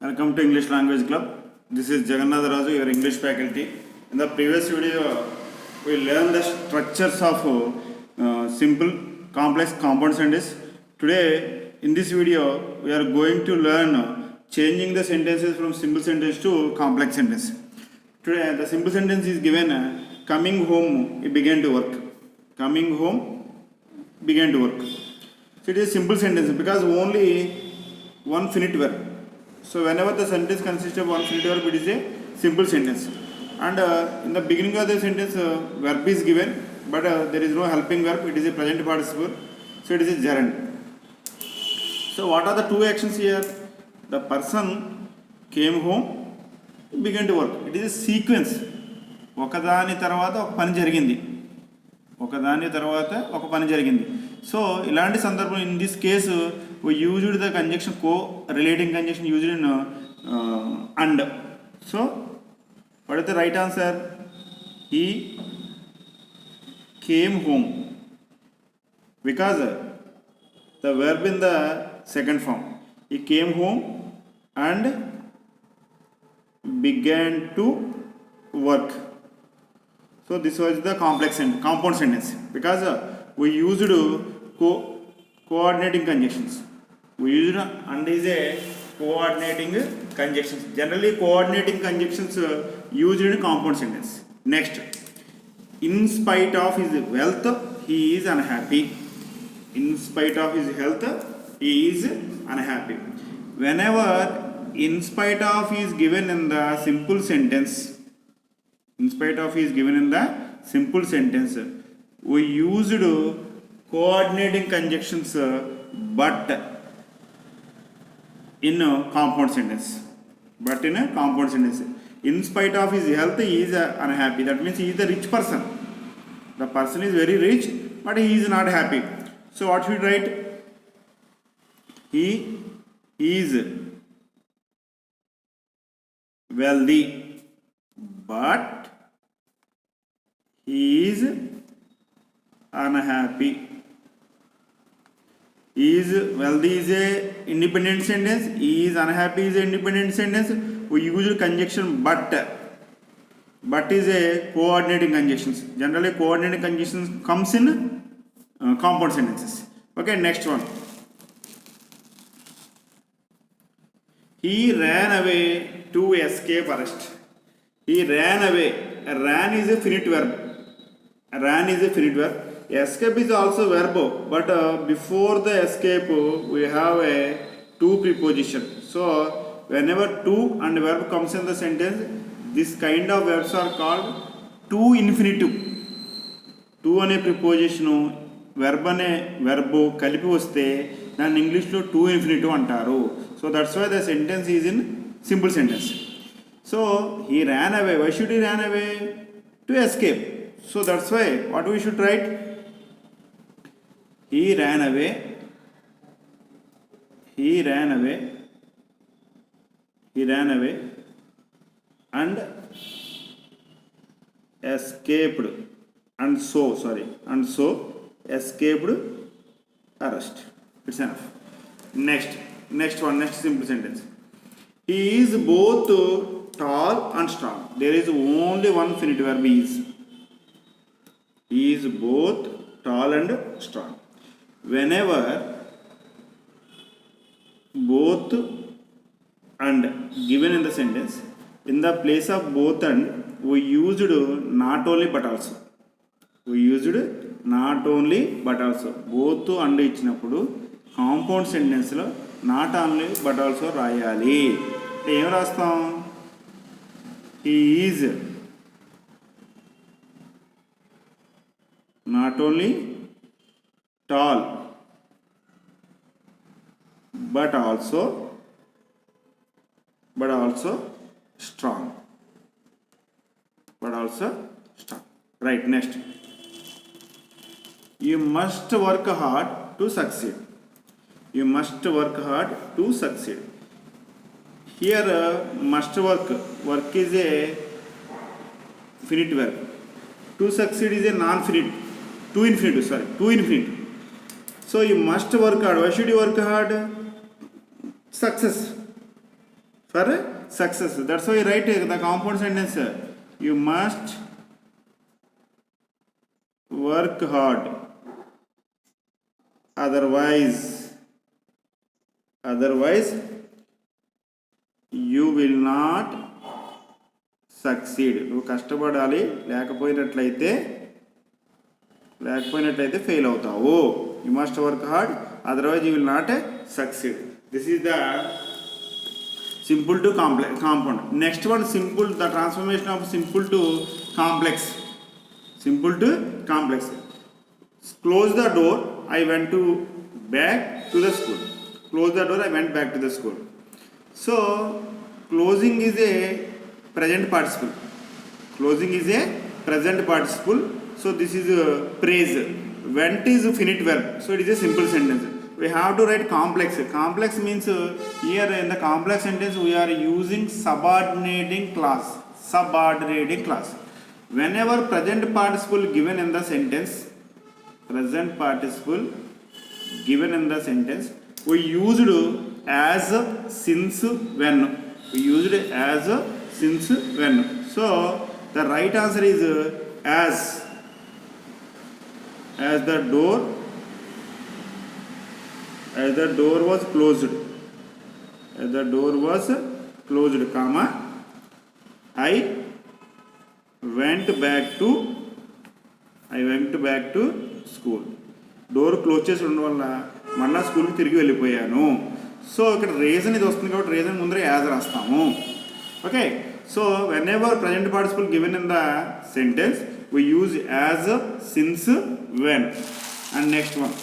Welcome to English Language Club. This is Jagannath Raju, your English faculty. In the previous video, we learned the structures of simple, complex compound sentences. Today, in this video, we are going to learn changing the sentences from simple sentence to complex sentence. Today, the simple sentence is given: coming home, he began to work. Coming home, began to work. So it is a simple sentence because only one finite verb. So whenever the sentence consists of one finite verb, it is a simple sentence. And in the beginning of the sentence, verb is given, but there is no helping verb. It is a present participle. So it is a gerund. So what are the two actions here? The person came home, began to work. It is a sequence. ఒకదాని తర్వాత ఒక పని జరిగింది. ఒకదాని తర్వాత ఒక పని జరిగింది. సో ఇలాంటి సందర్భం in this case we used the conjunction co-relating conjunction used in and. So what is the right answer? He came home because the verb in the second form. He came home and began to work. So this was the compound sentence because we used coordinating conjunctions. We used and is a coordinating conjunctions. Generally, coordinating conjunctions used in compound sentence. Next, in spite of his wealth, he is unhappy. In spite of his health, he is unhappy. Whenever in spite of is given in the simple sentence, in spite of is given in the simple sentence, we used coordinating conjunctions but in a compound sentence. But in a compound sentence, in spite of his health, he is unhappy. That means he is a rich person. The person is very rich, but he is not happy. So what should we write? He is wealthy, but he is unhappy. He is wealthy is a independent sentence. He is unhappy is a independent sentence. We use conjunction but. But is a coordinating conjunctions. Generally, coordinating conjunctions comes in compound sentences. Okay, next one. He ran away to escape arrest. He ran away. Ran is a finite verb. Ran is a finite verb. Escape is also verb, but before the escape we have a to preposition. So whenever to and verb comes in the sentence, this kind of verbs are called to infinitive. To అనే ప్రిపోజిషను verb అనే verb కలిపి వస్తే దాన్ని ఇంగ్లీష్లో to infinitive అంటారు. So that's why the sentence is in simple sentence. So he ran away. Why should he ran away? To escape. So that's why what we should write? He ran away. He ran away. He ran away and escaped. And so escaped arrest. It's enough. Next simple sentence. He is both tall and strong. There is only one finite verb is. He is both tall and strong. Whenever both and given in the sentence, in the place of both and we used not only but also. We used not only but also. Both and ఇచ్చినప్పుడు compound సెంటెన్స్లో not only but also రాయాలి. ఏం రాస్తాం? He is not only tall but also strong. Right, next. You must work hard to succeed. You must work hard to succeed. Here must work is a finite verb. To succeed is a non-finite. To infinitive. So you must work hard. Why should you work hard? Success. for success. That's why you write the compound sentence. You must work hard, otherwise you will not succeed. నువ్వు కష్టపడాలి, లేకపోయినట్లయితే fail అవుతావు. You must work hard, otherwise you will not succeed. This is the simple to complex compound. Next one, simple, the transformation of simple to complex. Simple to complex. Close the door, I went back to the school. Close the door, I went back to the school. So closing is a present participle. Closing is a present participle. So this is a praise. Went is a finite verb. So it is a simple sentence. We have to write complex. Complex means here in the complex sentence we are using subordinating clause. Subordinating clause. Whenever present participle given in the sentence, present participle given in the sentence, we used as, since, when. We used as, since, when. So the right answer is as the door was closed. As the door was closed, comma, I went back to school. Door close చేసి ఉండడం వల్ల మళ్ళీ స్కూల్కి తిరిగి వెళ్ళిపోయాను. So ఇక్కడ reason ఇది వస్తుంది కాబట్టి రీజన్ ముందర యాజ్ రాస్తాము. Okay, so when ever present participle given in the sentence we use as, since, when. And next one,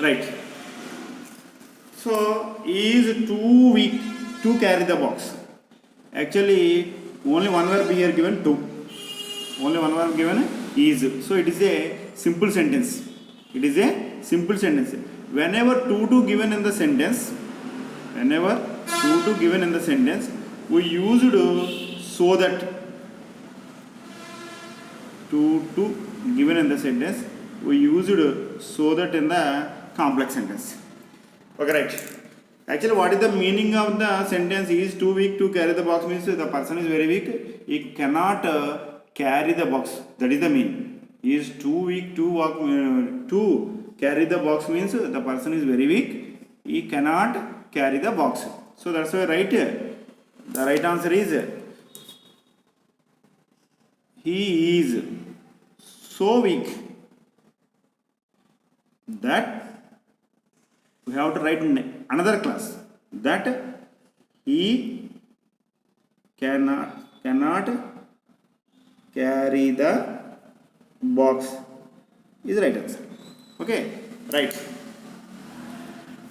right. So is too weak to carry the box. Actually only one verb here given, to. Only one verb given, is. So it is a simple sentence. It is a simple sentence. Whenever to given in the sentence, we used so that. To given in the sentence, we used so that in the complex sentence. Okay, right. Actually, what is the meaning of the sentence? He is too weak to carry the box means the person is very weak. He cannot carry the box. That is the meaning. He is too weak to carry the box means the person is very weak. He cannot carry the box. So that's why right. The right answer is he is so weak that we have to write in another class that he cannot carry the box is the right answer. Okay, right.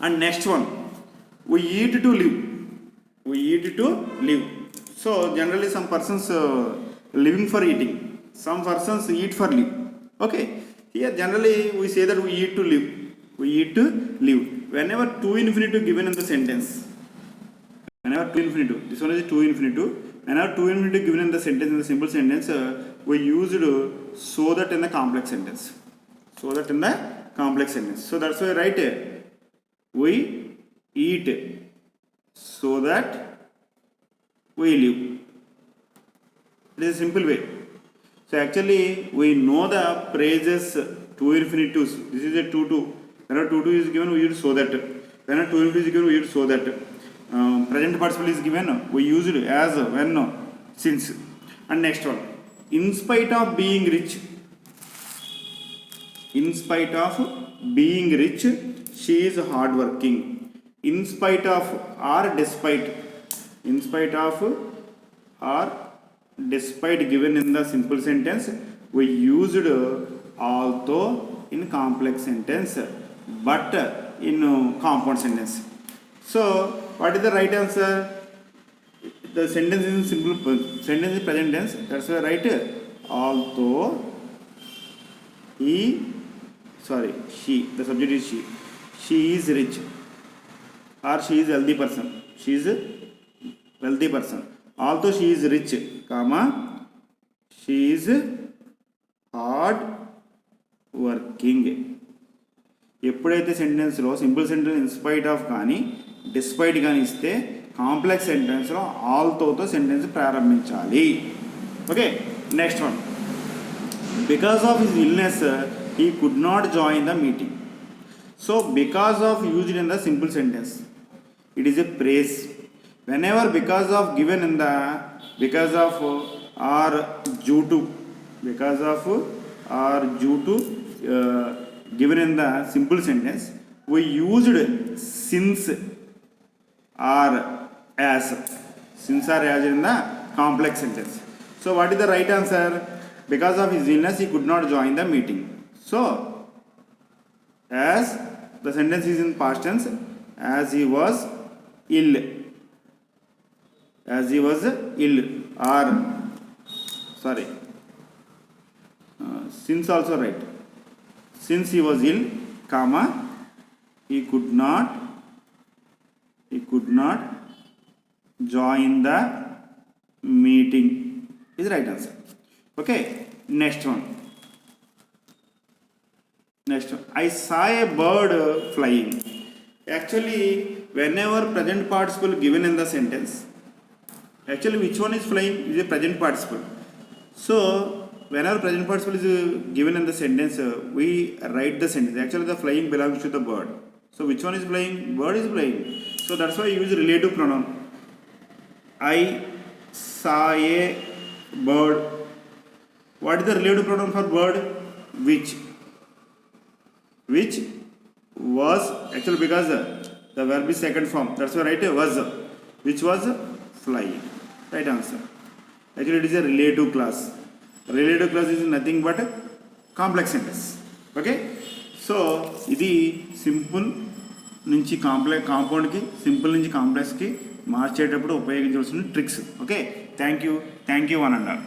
And next one, we eat to live. So generally some persons living for eating, some persons eat for live. Okay, here generally we say that we eat to live. Whenever to infinitive given in the sentence, this one is to infinitive. Whenever to infinitive given in the sentence, in the simple sentence, we used so that in the complex sentence. So that's why I write we eat so that we live. It is a simple way. So actually we know the phrases to infinitives. This is a to. Whenever to is given, we use so that. Whenever to infinitive is given, we use so that. Present participle is given, we use it as, when, since. And next one, in spite of being rich, she is hardworking. In spite of or despite. Or despite given in the simple sentence, we used although in complex sentence, but in compound sentence. So what is the right answer? The sentence is simple sentence is present tense. That's why right. Although she, the subject is she is rich or she is healthy person. She is a wealthy person. Although she is rich, comma, she is hard working. ఎప్పుడైతే సెంటెన్స్లో simple sentence in spite of కానీ despite కానీ ఇస్తే complex సెంటెన్స్లో ఆల్తోతో sentence ప్రారంభించాలి. Okay, next one. Because of his illness he could not join the meeting. So because of used in the simple sentence, it is a praise. Whenever because of given in the because of or due to, because of or due to given in the simple sentence, we used since or as, since or as in the complex sentence. So what is the right answer? Because of his illness he could not join the meeting. So as the sentence is in past tense, as he was ill, as he was ill, or sorry, since also right, since he was ill, comma, he could not join the meeting is the right answer. Okay, next one. Next one. I saw a bird flying. Actually, whenever present participle given in the sentence, actually which one is flying is a present participle. So whenever present participle is given in the sentence, we write the sentence. Actually the flying belongs to the bird. So which one is flying? Bird is flying. So that's why I use relative pronoun. I saw a bird. What is the relative pronoun for bird? Which was, actually because the verb is second form, that's why right, was, which was flying. Right answer. Actually it is a relative clause. Relative clause is nothing but complex sentence. Okay, so ఇది simple నుంచి complex కాంపౌండ్కి, simple నుంచి కాంప్లెక్స్కి మార్చేటప్పుడు ఉపయోగించవలసిన tricks. Okay, thank you one and all.